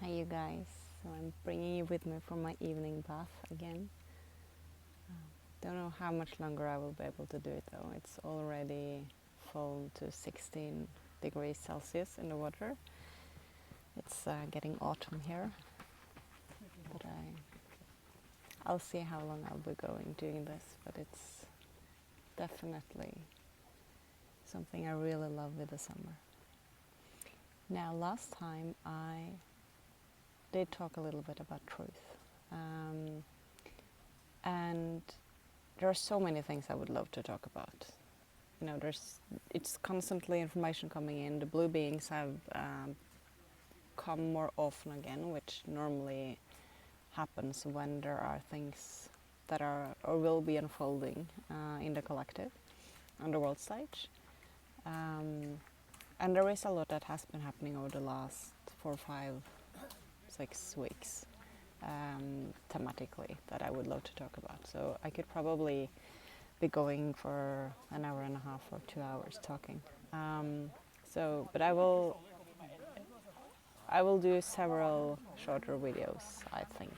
Hi you guys, so I'm bringing you with me for my evening bath again. Don't know how much longer I will be able to do it though. It's already fallen to 16 degrees Celsius in the water. It's getting autumn here, but I'll see how long I'll be going doing this, but it's definitely something I really love with the summer. Now last time I did talk a little bit about truth. And there are so many things I would love to talk about. You know, it's constantly information coming in. The blue beings have come more often again, which normally happens when there are things that are or will be unfolding in the collective on the world stage. And there is a lot that has been happening over the last 4, 5, 6 weeks thematically that I would love to talk about. So I could probably be going for an hour and a half or 2 hours talking. But I will do several shorter videos, I think.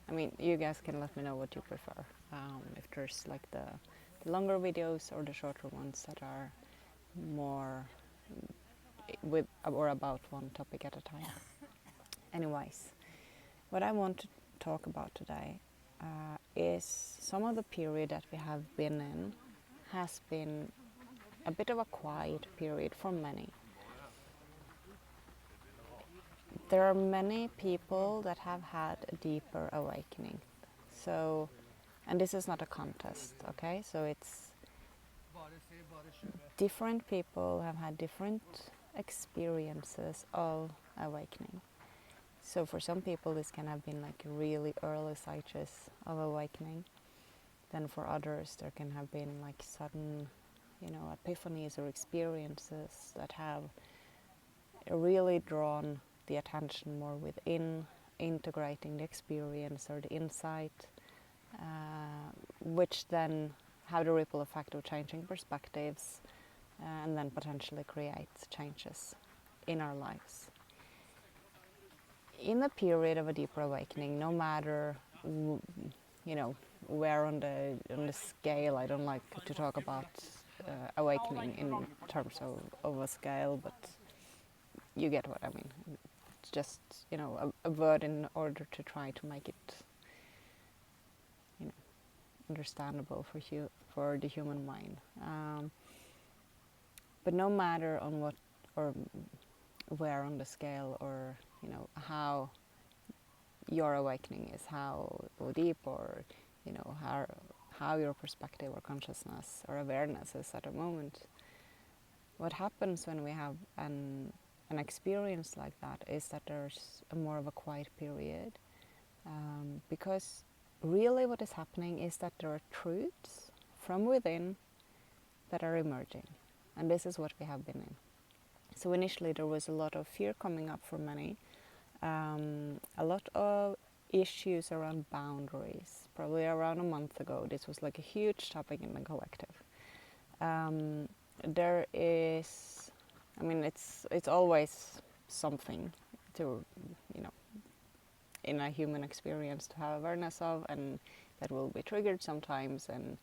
I mean, you guys can let me know what you prefer. If there's like the longer videos or the shorter ones that are more with or about one topic at a time. Anyways, what I want to talk about today is some of the period that we have been in has been a bit of a quiet period for many. There are many people that have had a deeper awakening. So, and this is not a contest, okay? So it's different people have had different experiences of awakening. So for some people this can have been like really early stages of awakening. Then for others there can have been like sudden, epiphanies or experiences that have really drawn the attention more within, integrating the experience or the insight, which then have the ripple effect of changing perspectives and then potentially create changes in our lives. In the period of a deeper awakening, no matter where on the scale, I don't like to talk about awakening in terms of a scale, but you get what I mean. It's just a word in order to try to make it understandable for the human mind. But no matter on what or where on the scale, or how your awakening is, how deep, or how your perspective or consciousness or awareness is at a moment. What happens when we have an experience like that is that there's more of a quiet period, because really what is happening is that there are truths from within that are emerging, and this is what we have been in. So initially there was a lot of fear coming up for many, a lot of issues around boundaries. Probably around a month ago this was like a huge topic in the collective. There is, it's always something to, in a human experience to have awareness of, and that will be triggered sometimes, and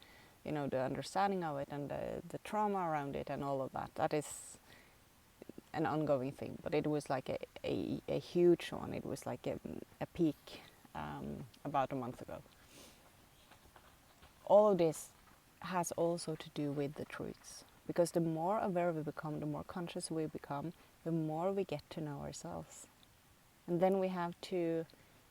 the understanding of it and the trauma around it and all of that. That is an ongoing thing, but it was like a huge one. It was like a peak about a month ago. All of this has also to do with the truths, because the more aware we become, the more conscious we become, the more we get to know ourselves. And then we have to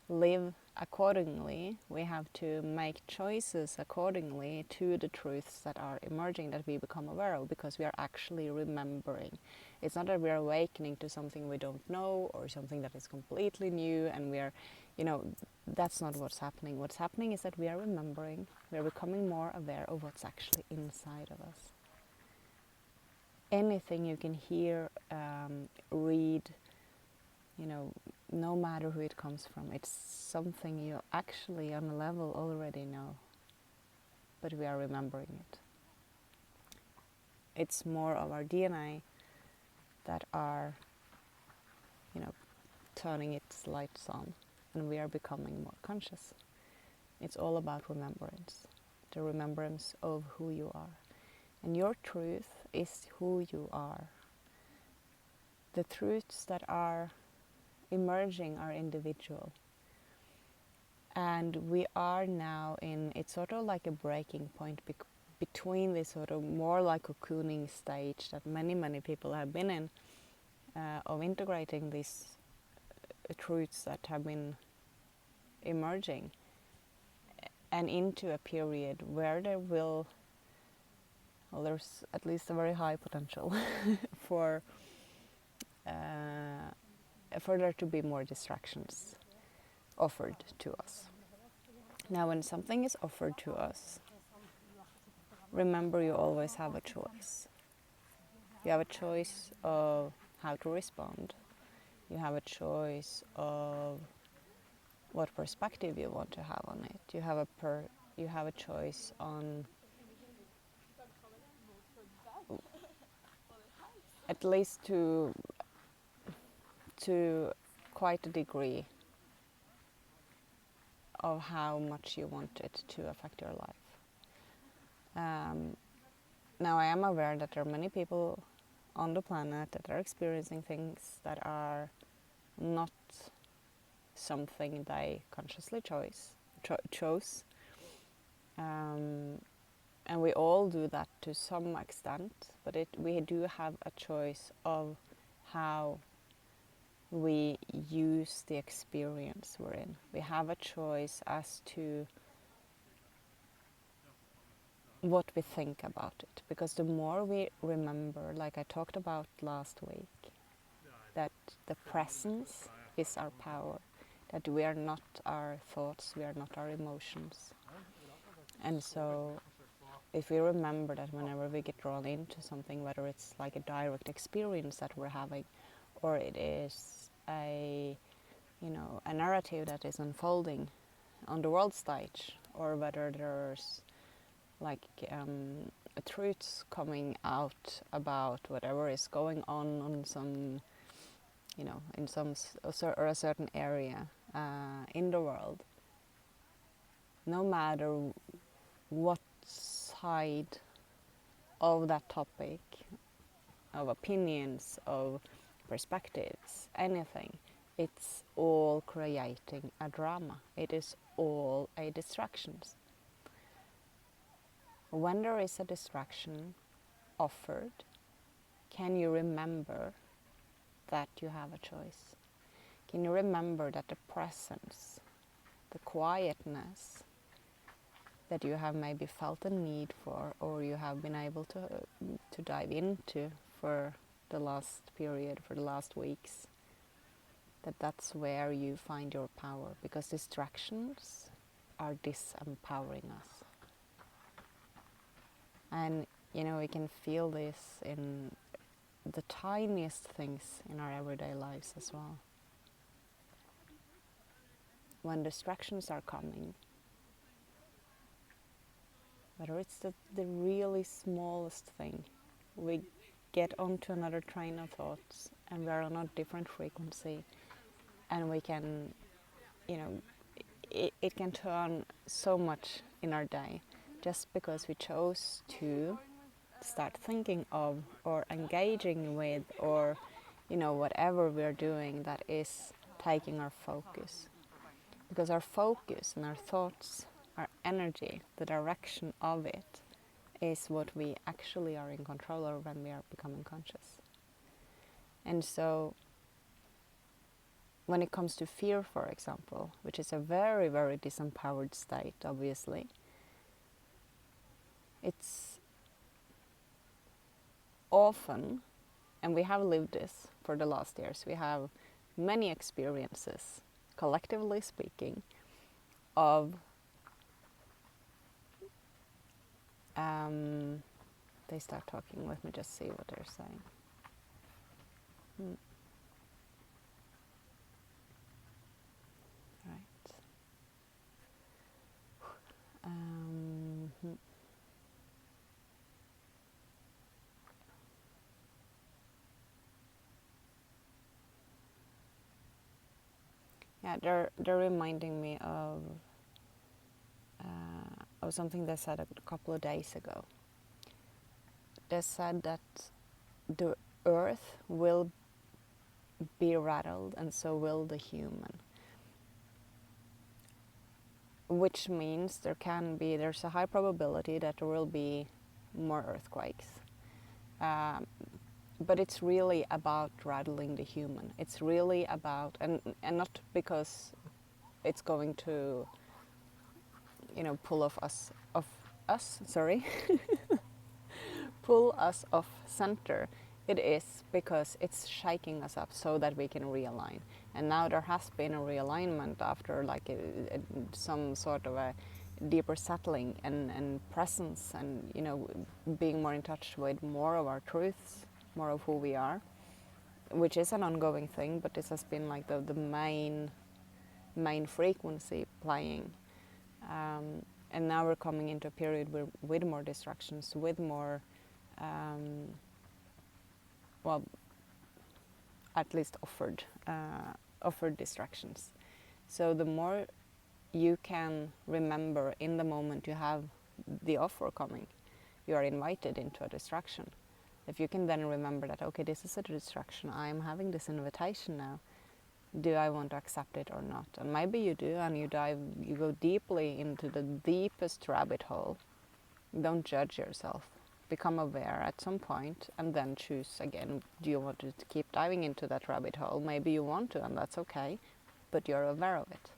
live accordingly. We have to make choices accordingly to the truths that are emerging, that we become aware of, because we are actually remembering. It's not that we are awakening to something we don't know or something that is completely new, and we are, that's not what's happening. What's happening is that we are remembering, we are becoming more aware of what's actually inside of us. Anything you can hear, read, no matter who it comes from, it's something you actually on a level already know, but we are remembering it. It's more of our DNA that are, turning its lights on and we are becoming more conscious. It's all about remembrance, the remembrance of who you are. And your truth is who you are. The truths that are emerging are individual. And we are now it's sort of like a breaking point between this sort of more like cocooning stage that many, many people have been in, of integrating these truths that have been emerging, and into a period where there's at least a very high potential for there to be more distractions offered to us. Now, when something is offered to us, remember you always have a choice. You have a choice of how to respond. You have a choice of what perspective you want to have on it. You have a choice on, at least to quite a degree, of how much you want it to affect your life. Now, I am aware that there are many people on the planet that are experiencing things that are not something they consciously chose. And we all do that to some extent, but we do have a choice of how we use the experience we're in. We have a choice as to what we think about it, because the more we remember, like I talked about last week, that the presence is our power, that we are not our thoughts, we are not our emotions. And so if we remember that whenever we get drawn into something, whether it's like a direct experience that we're having, or it is a narrative that is unfolding on the world stage, or whether there's like truths coming out about whatever is going on some, in some or a certain area in the world, no matter what side of that topic, of opinions, of perspectives, anything, it's all creating a drama. It is all a distraction. When there is a distraction offered, can you remember that you have a choice? Can you remember that the presence, the quietness that you have maybe felt a need for, or you have been able to dive into for the last period, for the last weeks, that's where you find your power, because distractions are disempowering us. And we can feel this in the tiniest things in our everyday lives as well. When distractions are coming, whether it's the really smallest thing, we get onto another train of thoughts and we're on a different frequency, and we can, it can turn so much in our day just because we chose to start thinking of or engaging with, or whatever we're doing that is taking our focus. Because our focus and our thoughts, our energy, the direction of it is what we actually are in control of when we are becoming conscious. And so when it comes to fear, for example, which is a very, very disempowered state, obviously, it's often, and we have lived this for the last years, we have many experiences, collectively speaking, of they start talking. Let me just see what they're saying. Right. Yeah, they're reminding me of something they said a couple of days ago. They said that the earth will be rattled and so will the human, which means there's a high probability that there will be more earthquakes. Um, but it's really about rattling the human. It's really about, and not because it's going to, pull us, sorry, pull us off center. It is because it's shaking us up so that we can realign. And now there has been a realignment after some sort of a deeper settling and presence, and being more in touch with more of our truths, more of who we are, which is an ongoing thing. But this has been like the main frequency playing. And now we're coming into a period with more distractions, with more, well, at least offered distractions. So the more you can remember in the moment you have the offer coming, you are invited into a distraction. If you can then remember that, okay, this is a distraction, I'm having this invitation now, do I want to accept it or not? And maybe you do, and you go deeply into the deepest rabbit hole. Don't judge yourself. Become aware at some point and then choose again. Do you want to keep diving into that rabbit hole? Maybe you want to, and that's okay, but you're aware of it.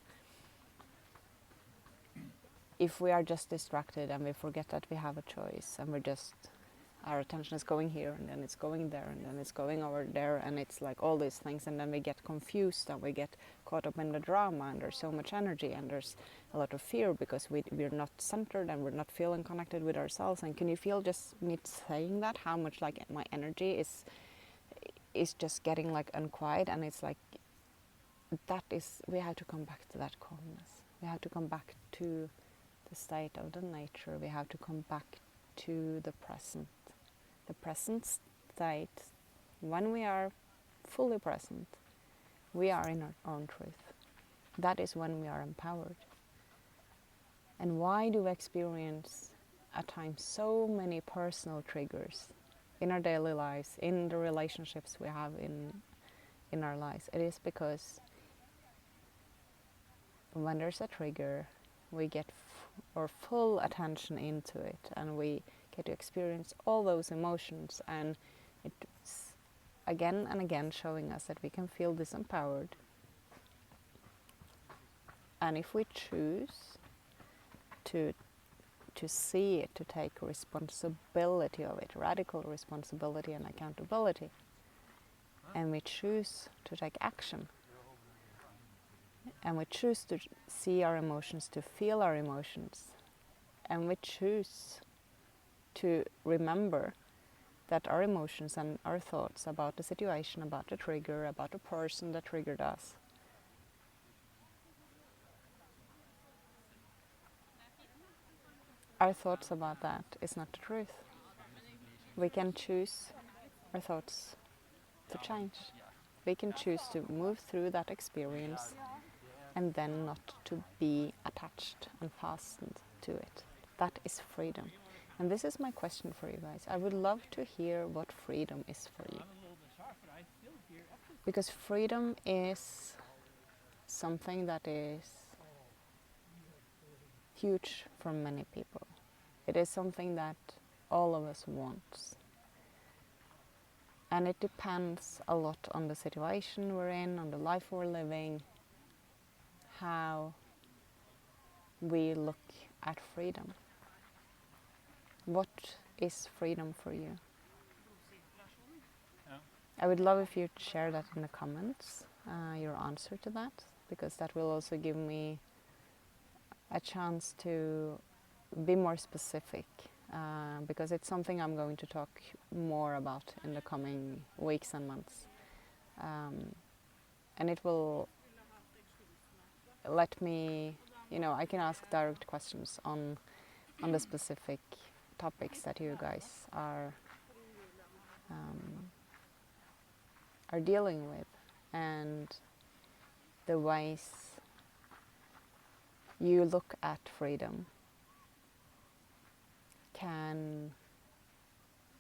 If we are just distracted and we forget that we have a choice, and our attention is going here and then it's going there and then it's going over there, and it's like all these things, and then we get confused and we get caught up in the drama, and there's so much energy and there's a lot of fear because we're not centered and we're not feeling connected with ourselves. And can you feel, just me saying that, how much like my energy is just getting like unquiet? And it's like we have to come back to that calmness. We have to come back to the state of the nature. We have to come back to the present. The present state, when we are fully present, we are in our own truth. That is when we are empowered. And why do we experience at times so many personal triggers in our daily lives, in the relationships we have in our lives? It is because when there's a trigger, we get our full attention into it, and we get to experience all those emotions, and it's again and again showing us that we can feel disempowered. And if we choose to see it, to take responsibility of it, radical responsibility and accountability, and we choose to take action, and we choose to see our emotions, to feel our emotions, and we choose to remember that our emotions and our thoughts about the situation, about the trigger, about the person that triggered us, our thoughts about that is not the truth. We can choose our thoughts to change. We can choose to move through that experience and then not to be attached and fastened to it. That is freedom. And this is my question for you guys. I would love to hear what freedom is for you. Because freedom is something that is huge for many people. It is something that all of us want. And it depends a lot on the situation we're in, on the life we're living, how we look at freedom. What is freedom for you? I would love if you'd share that in the comments, your answer to that, because that will also give me a chance to be more specific, because it's something I'm going to talk more about in the coming weeks and months. And it will let me, I can ask direct questions on the specific topics that you guys are dealing with. And the ways you look at freedom can...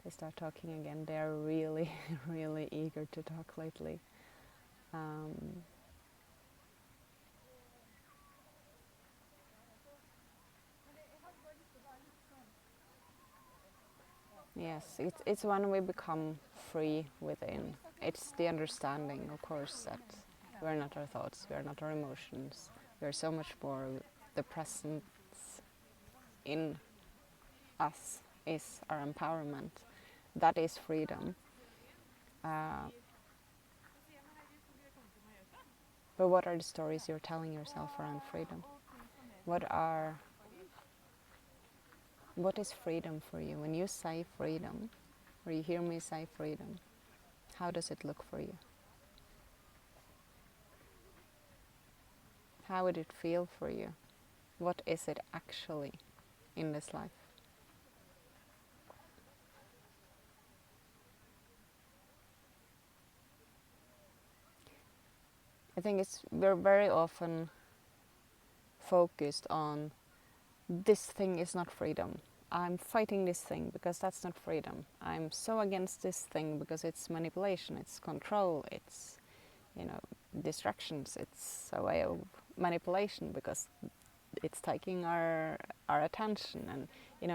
They start talking again. They're really, really eager to talk lately. Yes, it's when we become free within. It's the understanding, of course, that we're not our thoughts, we're not our emotions. We're so much more. The presence in us is our empowerment. That is freedom. But what are the stories you're telling yourself around freedom? What is freedom for you? When you say freedom, or you hear me say freedom, how does it look for you? How would it feel for you? What is it actually in this life? I think we're very often focused on this thing is not freedom. I'm fighting this thing because that's not freedom. I'm so against this thing because it's manipulation, it's control, it's, distractions, it's a way of manipulation because it's taking our attention, and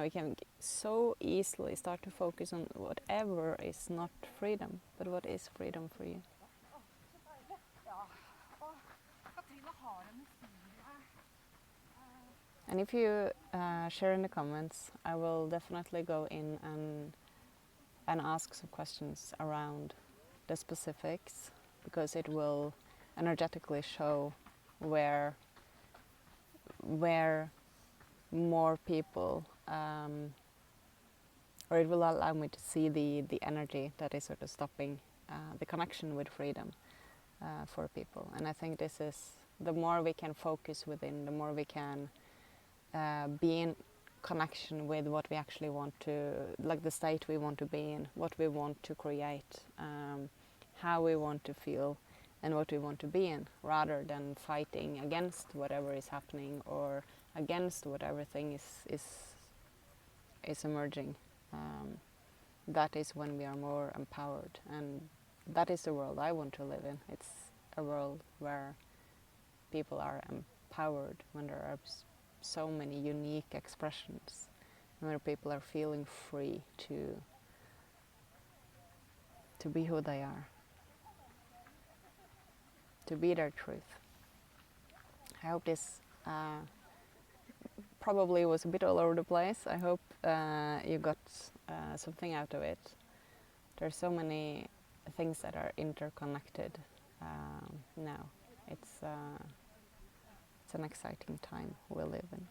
we can so easily start to focus on whatever is not freedom. But what is freedom for you? And if you share in the comments, I will definitely go in and ask some questions around the specifics, because it will energetically show where more people, or it will allow me to see the energy that is sort of stopping the connection with freedom for people. And I think this is, the more we can focus within, the more we can be in connection with what we actually want to, like the state we want to be in, what we want to create, how we want to feel, and what we want to be in, rather than fighting against whatever is happening or against whatever thing is emerging. That is when we are more empowered, and that is the world I want to live in. It's a world where people are empowered, when there are so many unique expressions, where people are feeling free to be who they are, to be their truth. I hope this probably was a bit all over the place. I hope you got something out of it. There's so many things that are interconnected now. It's an exciting time we live in.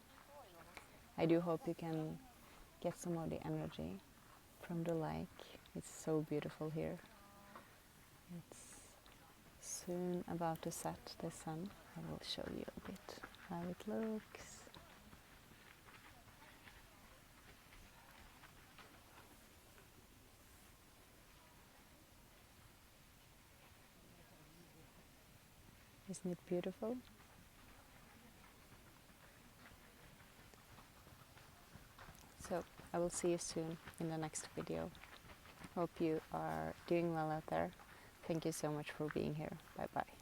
I do hope you can get some of the energy from the lake. It's so beautiful here. It's soon about to set, the sun. I will show you a bit how it looks. Isn't it beautiful? So I will see you soon in the next video. Hope you are doing well out there. Thank you so much for being here. Bye bye.